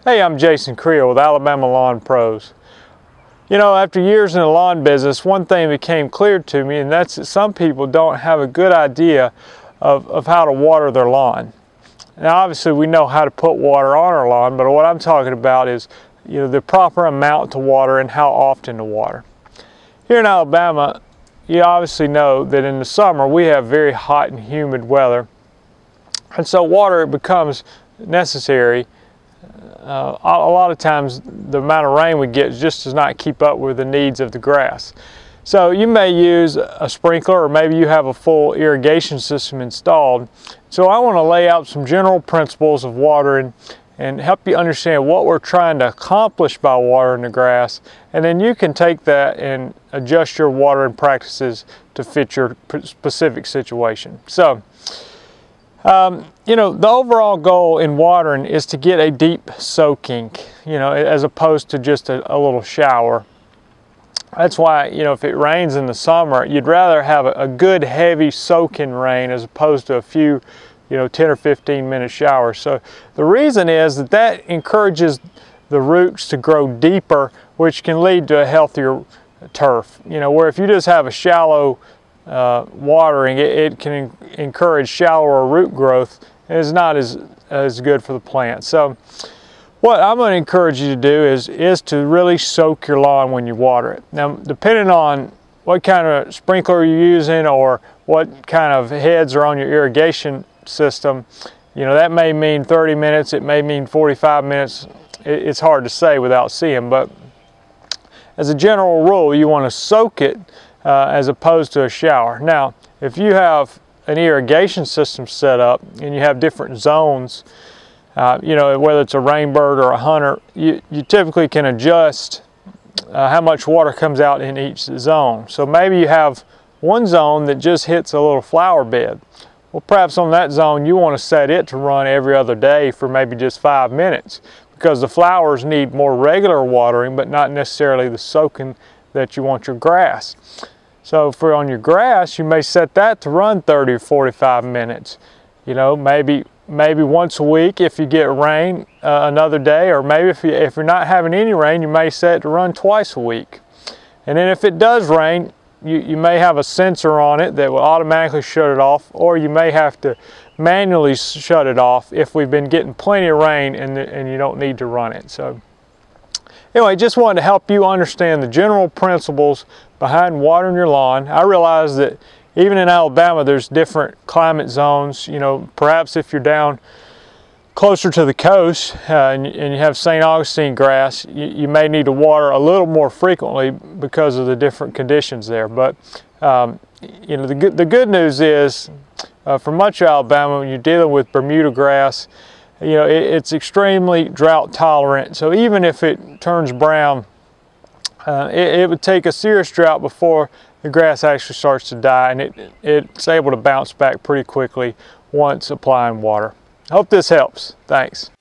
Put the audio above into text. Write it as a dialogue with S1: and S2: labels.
S1: Hey, I'm Jason Creel with Alabama Lawn Pros. You know, after years in the lawn business, one thing became clear to me, and that's that some people don't have a good idea of how to water their lawn. Now, obviously, we know how to put water on our lawn, but what I'm talking about is, you know, the proper amount to water and how often to water. Here in Alabama, you obviously know that in the summer we have very hot and humid weather, and so water becomes necessary. A lot of times the amount of rain we get just does not keep up with the needs of the grass. So you may use a sprinkler, or maybe you have a full irrigation system installed. So I want to lay out some general principles of watering and help you understand what we're trying to accomplish by watering the grass, and then you can take that and adjust your watering practices to fit your specific situation. So you know, the overall goal in watering is to get a deep soaking, you know, as opposed to just a little shower. That's why, you know, if it rains in the summer, you'd rather have a good heavy soaking rain as opposed to a few, you know, 10 or 15 minute showers. So the reason is that encourages the roots to grow deeper, which can lead to a healthier turf. You know, where if you just have a shallow watering, it can encourage shallower root growth, and it's not as good for the plant. So what I'm going to encourage you to do is to really soak your lawn when you water it. Now, depending on what kind of sprinkler you're using or what kind of heads are on your irrigation system, you know, that may mean 30 minutes, it may mean 45 minutes. It's hard to say without seeing, but as a general rule, you want to soak it as opposed to a shower. Now, if you have an irrigation system set up and you have different zones, you know, whether it's a rainbird or a hunter, you typically can adjust how much water comes out in each zone. So maybe you have one zone that just hits a little flower bed. Well, perhaps on that zone you want to set it to run every other day for maybe just 5 minutes, because the flowers need more regular watering, but not necessarily the soaking that you want your grass. So for on your grass, you may set that to run 30 or 45 minutes. You know, maybe once a week if you get rain another day, or maybe if you're not having any rain, you may set it to run twice a week. And then if it does rain, you may have a sensor on it that will automatically shut it off, or you may have to manually shut it off if we've been getting plenty of rain and you don't need to run it. So anyway, just wanted to help you understand the general principles behind watering your lawn. I realize that even in Alabama, there's different climate zones. You know, perhaps if you're down closer to the coast and you have St. Augustine grass, you may need to water a little more frequently because of the different conditions there. But you know, the good news is for much of Alabama, when you're dealing with Bermuda grass, you know, it's extremely drought tolerant. So even if it turns brown, it would take a serious drought before the grass actually starts to die, and it's able to bounce back pretty quickly once applying water. Hope this helps. Thanks.